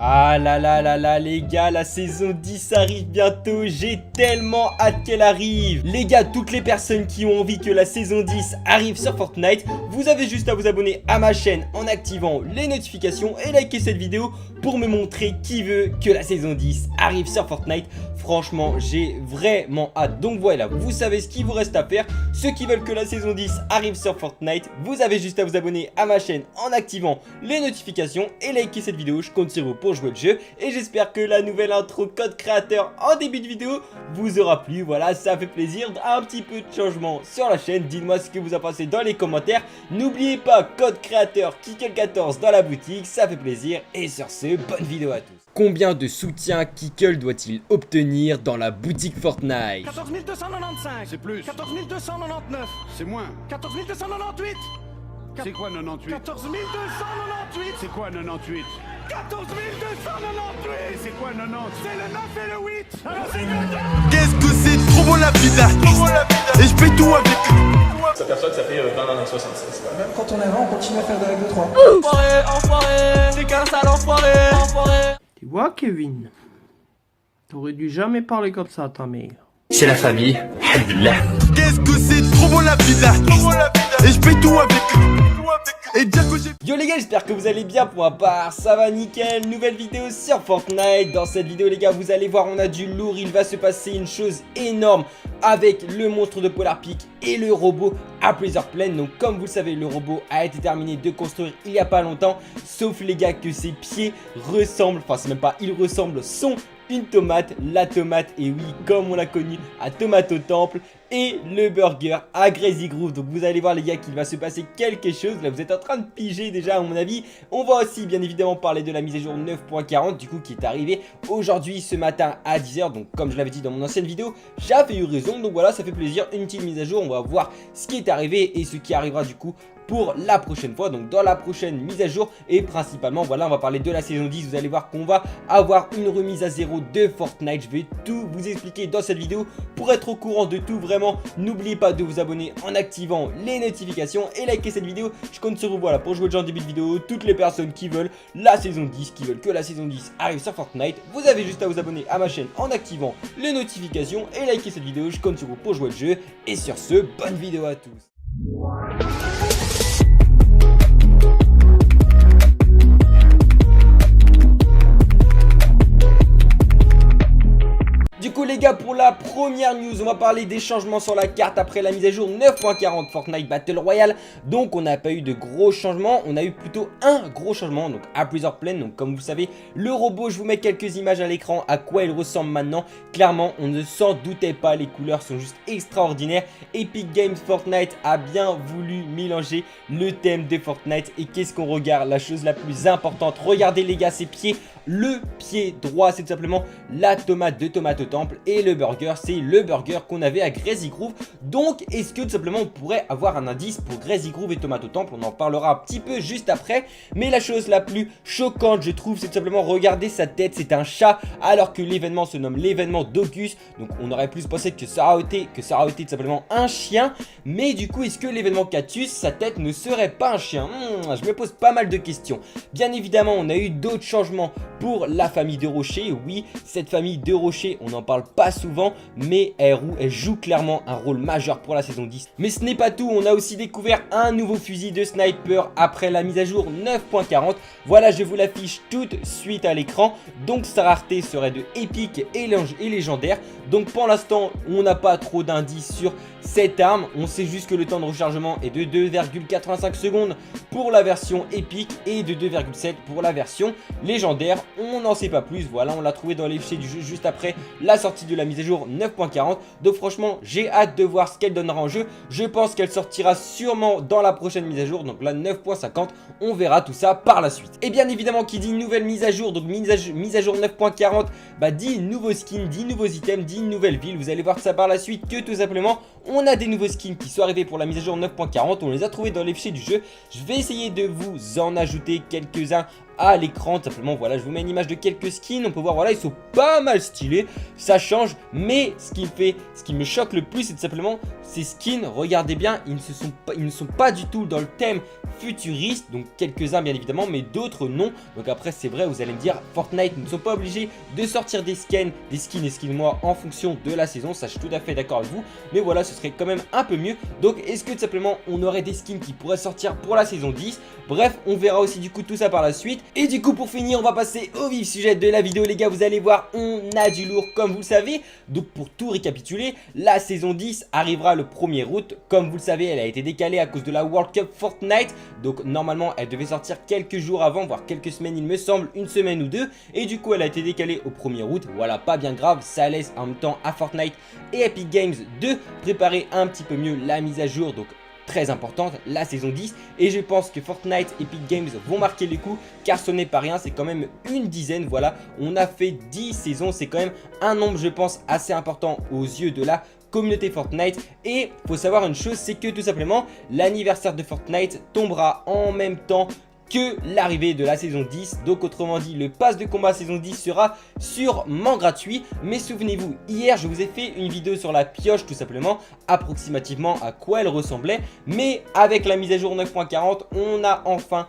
Ah là là là là les gars, la saison 10 arrive bientôt, j'ai tellement hâte qu'elle arrive. Les gars, toutes les personnes qui ont envie que la saison 10 arrive sur Fortnite, vous avez juste à vous abonner à ma chaîne en activant les notifications et liker cette vidéo pour me montrer qui veut que la saison 10 arrive sur Fortnite. Franchement, j'ai vraiment hâte. Donc voilà, vous savez ce qu'il vous reste à faire. Ceux qui veulent que la saison 10 arrive sur Fortnite, vous avez juste à vous abonner à ma chaîne en activant les notifications et liker cette vidéo. Je compte sur vous pour jouer le jeu et j'espère que la nouvelle intro code créateur en début de vidéo vous aura plu. Voilà, ça fait plaisir. Un petit peu de changement sur la chaîne. Dites-moi ce que vous en pensez dans les commentaires. N'oubliez pas, code créateur Kickle14 dans la boutique, ça fait plaisir. Et sur ce, bonne vidéo à tous. Combien de soutien Kickle doit-il obtenir dans la boutique Fortnite? 14 295. C'est plus. 14 299. C'est moins. 14 298. C'est quoi 98? 14 298. C'est quoi 98? 14 298. Et c'est quoi 90? C'est le 9 et le 8. Alors c'est Qu'est-ce que c'est trop bon la vida. Et je paye tout avec. On s'aperçoit que ça fait 20 dans 66. Même quand on est avant, on continue à faire des règles de 3. enfoiré. C'est qu'un sale enfoiré. Tu vois, Kevin, t'aurais dû jamais parler comme ça à ta mère. C'est la famille, alhamdoulilah. Qu'est-ce que c'est trop bon la vida. Et je paye tout avec. Et dire que j'ai... Yo les gars, j'espère que vous allez bien. Pour ma part, ça va nickel. Nouvelle vidéo sur Fortnite. Dans cette vidéo les gars, vous allez voir, on a du lourd. Il va se passer une chose énorme avec le monstre de Polar Peak et le robot à Pleasure Plain. Donc comme vous le savez, le robot a été terminé de construire il y a pas longtemps. Sauf les gars que ses pieds ressemblent, enfin c'est même pas, ils ressemblent, sont une tomate. La tomate, et oui, comme on l'a connu à Tomato Temple, et le burger à Crazy Groove. Donc vous allez voir les gars qu'il va se passer quelque chose. Là vous êtes en train de piger déjà à mon avis. On va aussi bien évidemment parler de la mise à jour 9.40 du coup qui est arrivée aujourd'hui ce matin à 10 h. Donc comme je l'avais dit dans mon ancienne vidéo, j'avais eu raison. Donc voilà, ça fait plaisir, une petite mise à jour. On va voir ce qui est arrivé et ce qui arrivera du coup pour la prochaine fois, donc dans la prochaine mise à jour. Et principalement voilà, on va parler de la saison 10. Vous allez voir qu'on va avoir une remise à zéro de Fortnite. Je vais tout vous expliquer dans cette vidéo pour être au courant de tout. Vraiment, n'oubliez pas de vous abonner en activant les notifications et liker cette vidéo. Je compte sur vous voilà pour jouer le jeu en début de vidéo. Toutes les personnes qui veulent la saison 10, qui veulent que la saison 10 arrive sur Fortnite, vous avez juste à vous abonner à ma chaîne en activant les notifications et liker cette vidéo. Je compte sur vous pour jouer le jeu. Et sur ce, bonne vidéo à tous. Du coup les gars, pour la première news, on va parler des changements sur la carte après la mise à jour 9.40 Fortnite Battle Royale. Donc on n'a pas eu de gros changements, on a eu plutôt un gros changement, donc à Pleasure Plain. Donc comme vous savez, le robot, je vous mets quelques images à l'écran à quoi il ressemble maintenant. Clairement, on ne s'en doutait pas, les couleurs sont juste extraordinaires. Epic Games Fortnite a bien voulu mélanger le thème de Fortnite. Et qu'est-ce qu'on regarde? La chose la plus importante, regardez les gars, ses pieds. Le pied droit, c'est tout simplement la tomate de Tomato Temple et le burger, c'est le burger qu'on avait à Crazy Groove. Donc est-ce que tout simplement on pourrait avoir un indice pour Crazy Groove et Tomato Temple? On en parlera un petit peu juste après. Mais la chose la plus choquante je trouve, c'est tout simplement regarder sa tête, c'est un chat alors que l'événement se nomme l'événement d'Auguste. Donc on aurait plus pensé que ça aurait été tout simplement un chien. Mais du coup est-ce que l'événement Cactus, sa tête ne serait pas un chien? Je me pose pas mal de questions. Bien évidemment on a eu d'autres changements pour la famille de Rocher. Oui, cette famille de Rocher, on n'en parle pas souvent, mais elle joue clairement un rôle majeur pour la saison 10. Mais ce n'est pas tout, on a aussi découvert un nouveau fusil de sniper après la mise à jour 9.40. Voilà, je vous l'affiche tout de suite à l'écran. Donc sa rareté serait de épique et légendaire. Donc pour l'instant, on n'a pas trop d'indices sur cette arme. On sait juste que le temps de rechargement est de 2,85 secondes pour la version épique et de 2,7 pour la version légendaire. On n'en sait pas plus. Voilà, on l'a trouvé dans les fichiers du jeu juste après la sortie de la mise à jour 9.40. Donc franchement, j'ai hâte de voir ce qu'elle donnera en jeu. Je pense qu'elle sortira sûrement dans la prochaine mise à jour, donc la 9.50. On verra tout ça par la suite. Et bien évidemment, qui dit nouvelle mise à jour, donc mise à jour 9.40, bah dit nouveaux skins, dit nouveaux items, dit nouvelle ville. Vous allez voir ça par la suite que tout simplement on a des nouveaux skins qui sont arrivés pour la mise à jour 9.40. On les a trouvés dans les fichiers du jeu. Je vais essayer de vous en ajouter quelques-uns à l'écran. Tout simplement, voilà, je vous mets une image de quelques skins. On peut voir, voilà, ils sont pas mal stylés. Ça change, mais ce qui me choque le plus, c'est tout simplement ces skins. Regardez bien, ils ne sont pas du tout dans le thème futuriste. Donc quelques-uns bien évidemment, mais d'autres non. Donc après, c'est vrai, vous allez me dire, Fortnite ne sont pas obligés de sortir des skins, excusez-moi, en fonction de la saison. Ça, je suis tout à fait d'accord avec vous. Mais voilà, ce serait quand même un peu mieux. Donc est-ce que tout simplement on aurait des skins qui pourraient sortir pour la saison 10? Bref, on verra aussi du coup tout ça par la suite. Et du coup, pour finir, on va passer au vif sujet de la vidéo, les gars. Vous allez voir, on a du lourd comme vous le savez. Donc pour tout récapituler, la saison 10 arrivera le 1er août. Comme vous le savez, elle a été décalée à cause de la World Cup Fortnite. Donc normalement, elle devait sortir quelques jours avant, voire quelques semaines, il me semble, une semaine ou deux. Et du coup, elle a été décalée au 1er août. Voilà, pas bien grave. Ça laisse en même temps à Fortnite et Epic Games de préparer un petit peu mieux la mise à jour. Donc très importante, la saison 10, et je pense que Fortnite, Epic Games vont marquer les coups, car ce n'est pas rien, c'est quand même une dizaine, voilà, on a fait 10 saisons, c'est quand même un nombre, je pense, assez important aux yeux de la communauté Fortnite. Et faut savoir une chose, c'est que tout simplement, l'anniversaire de Fortnite tombera en même temps que l'arrivée de la saison 10. Donc autrement dit, le pass de combat saison 10 sera sûrement gratuit. Mais souvenez-vous, hier je vous ai fait une vidéo sur la pioche, tout simplement, approximativement à quoi elle ressemblait. Mais avec la mise à jour 9.40, on a enfin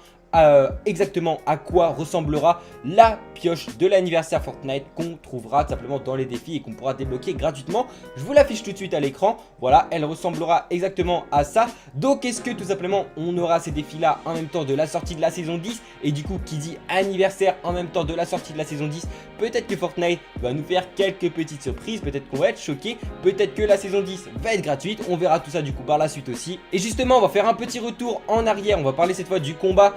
exactement à quoi ressemblera la pioche de l'anniversaire Fortnite qu'on trouvera tout simplement dans les défis et qu'on pourra débloquer gratuitement. Je vous l'affiche tout de suite à l'écran. Voilà, elle ressemblera exactement à ça. Donc est-ce que tout simplement on aura ces défis là en même temps de la sortie de la saison 10? Et du coup, qui dit anniversaire en même temps de la sortie de la saison 10, peut-être que Fortnite va nous faire quelques petites surprises, peut-être qu'on va être choqué, peut-être que la saison 10 va être gratuite. On verra tout ça du coup par la suite aussi. Et justement, on va faire un petit retour en arrière. On va parler cette fois du combat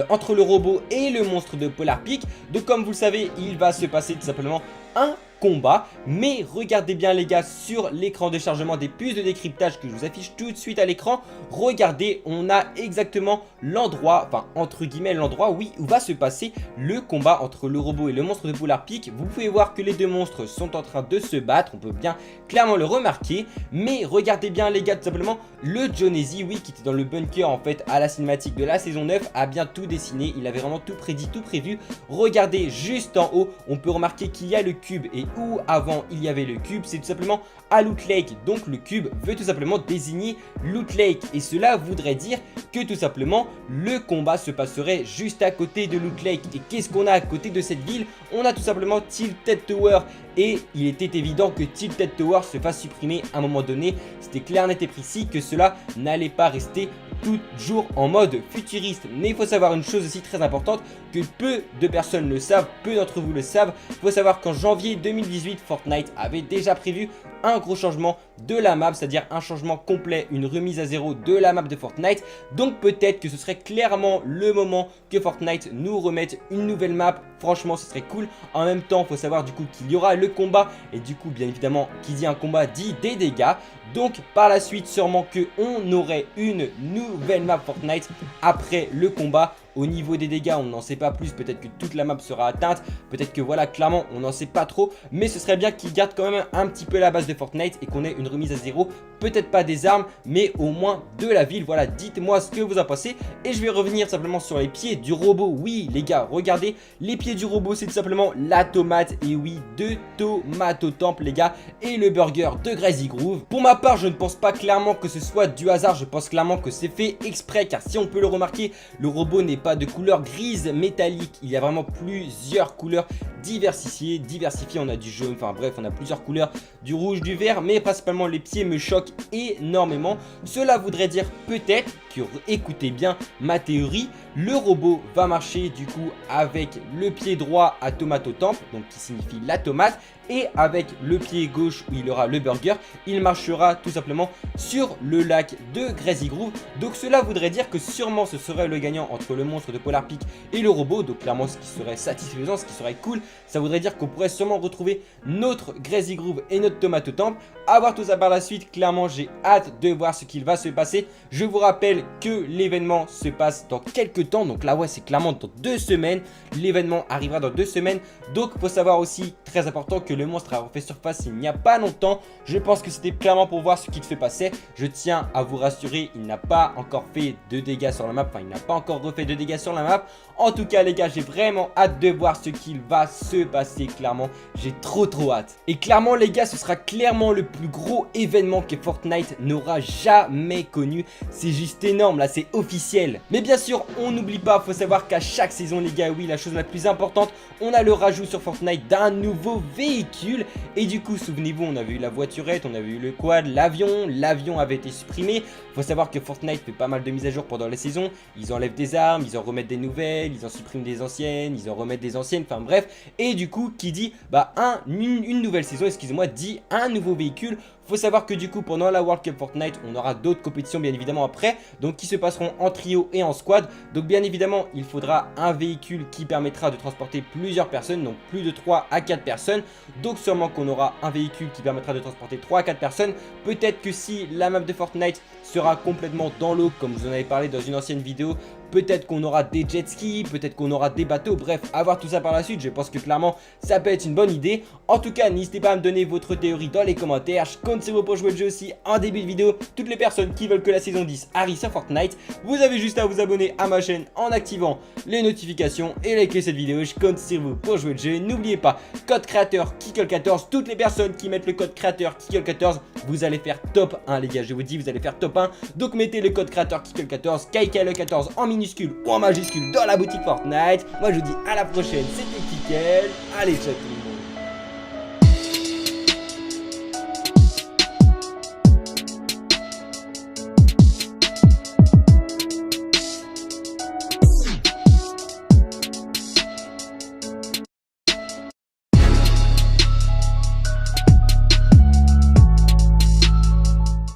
entre le robot et le monstre de Polar Peak. Donc comme vous le savez, il va se passer tout simplement un combat, mais regardez bien les gars sur l'écran de chargement des puces de décryptage que je vous affiche tout de suite à l'écran. Regardez, on a exactement l'endroit, enfin entre guillemets l'endroit, oui, où va se passer le combat entre le robot et le monstre de Polar Peak. Vous pouvez voir que les deux monstres sont en train de se battre, on peut bien clairement le remarquer. Mais regardez bien les gars, tout simplement, le Jonesy, oui, qui était dans le bunker en fait à la cinématique de la saison 9, a bien tout dessiné, il avait vraiment tout prédit, tout prévu. Regardez juste en haut, on peut remarquer qu'il y a le cube, et où avant il y avait le cube, c'est tout simplement à Loot Lake. Donc le cube veut tout simplement désigner Loot Lake, et cela voudrait dire que tout simplement le combat se passerait juste à côté de Loot Lake. Et qu'est-ce qu'on a à côté de cette ville? On a tout simplement Tilted Tower, et il était évident que Tilted Tower se fasse supprimer à un moment donné. C'était clair, net et précis que cela n'allait pas rester toujours en mode futuriste. Mais il faut savoir une chose aussi très importante que peu de personnes le savent, peu d'entre vous le savent. Il faut savoir qu'en janvier 2018, Fortnite avait déjà prévu un gros changement de la map, c'est-à-dire un changement complet, une remise à zéro de la map de Fortnite. Donc peut-être que ce serait clairement le moment que Fortnite nous remette une nouvelle map. Franchement, ce serait cool. En même temps, il faut savoir du coup qu'il y aura le combat, et du coup, bien évidemment, qui dit un combat dit des dégâts. Donc par la suite, sûrement qu'on aurait une nouvelle map Fortnite après le combat. Au niveau des dégâts, on n'en sait pas plus, peut-être que toute la map sera atteinte, peut-être que voilà, clairement, on n'en sait pas trop, mais ce serait bien qu'ils gardent quand même un petit peu la base de Fortnite et qu'on ait une remise à zéro, peut-être pas des armes, mais au moins de la ville. Voilà, dites-moi ce que vous en pensez, et je vais revenir simplement sur les pieds du robot. Oui, les gars, regardez, les pieds du robot, c'est tout simplement la tomate, et oui, deux tomates au temple, les gars, et le burger de Grazy Groove. Pour ma part, je ne pense pas clairement que ce soit du hasard, je pense clairement que c'est fait exprès, car si on peut le remarquer, le robot n'est pas de couleur grise métallique, il y a vraiment plusieurs couleurs diversifiées, on a du jaune, enfin bref, on a plusieurs couleurs, du rouge, du vert, mais principalement les pieds me choquent énormément. Cela voudrait dire peut-être que, écoutez bien ma théorie, le robot va marcher du coup avec le pied droit à tomate au temple, donc qui signifie la tomate, et avec le pied gauche où il aura le burger, il marchera tout simplement sur le lac de Grazy Groove. Donc cela voudrait dire que sûrement ce serait le gagnant entre le monstre de Polar Peak et le robot. Donc clairement ce qui serait satisfaisant, ce qui serait cool, Ça voudrait dire qu'on pourrait sûrement retrouver notre Crazy Groove et notre Tomato Temple. À voir tout ça par la suite, clairement j'ai hâte de voir ce qu'il va se passer. Je vous rappelle que l'événement se passe dans quelques temps, donc là ouais c'est clairement dans 2 semaines. L'événement arrivera dans 2 semaines, donc faut savoir aussi, très important, que le monstre a refait surface il n'y a pas longtemps. Je pense que c'était clairement pour voir ce qu'il se passait. Je tiens à vous rassurer, il n'a pas encore fait de dégâts sur la map, enfin il n'a pas encore refait de dégâts sur la map. En tout cas les gars, j'ai vraiment hâte de voir ce qu'il va se passer, clairement j'ai trop hâte. Et clairement les gars, ce sera clairement le plus gros événement que Fortnite n'aura jamais connu. C'est juste énorme, là c'est officiel. Mais bien sûr on n'oublie pas, faut savoir qu'à chaque saison les gars, oui, la chose la plus importante, on a le rajout sur Fortnite d'un nouveau véhicule. Et du coup souvenez-vous, on avait eu la voiturette, on avait eu le quad, l'avion avait été supprimé. Faut savoir que Fortnite fait pas mal de mises à jour pendant les saisons. Ils enlèvent des armes, ils en remettent des nouvelles, ils en suppriment des anciennes, ils en remettent des anciennes, enfin bref. Et du coup qui dit bah une nouvelle saison, excusez-moi, dit un nouveau véhicule. Faut savoir que du coup pendant la World Cup Fortnite on aura d'autres compétitions bien évidemment après, donc qui se passeront en trio et en squad. Donc bien évidemment il faudra un véhicule qui permettra de transporter plusieurs personnes, donc plus de 3 à 4 personnes. Donc sûrement qu'on aura un véhicule qui permettra de transporter 3 à 4 personnes. Peut-être que si la map de Fortnite sera complètement dans l'eau comme vous en avez parlé dans une ancienne vidéo, peut-être qu'on aura des jet skis, peut-être qu'on aura des bateaux, bref, à voir tout ça par la suite. Je pense que clairement ça peut être une bonne idée. En tout cas n'hésitez pas à me donner votre théorie dans les commentaires. Je compte sur vous pour jouer le jeu aussi en début de vidéo. Toutes les personnes qui veulent que la saison 10 arrive sur Fortnite, vous avez juste à vous abonner à ma chaîne en activant les notifications et liker cette vidéo. Je compte sur vous pour jouer le jeu. N'oubliez pas, code créateur Kikol14. Toutes les personnes qui mettent le code créateur Kikol14, vous allez faire top 1 les gars, je vous dis, vous allez faire top 1. Donc mettez le code créateur Kikol14, KIKL14 en minuscule ou en majuscule dans la boutique Fortnite. Moi je vous dis à la prochaine, c'était Kikel. Allez ciao tout le monde.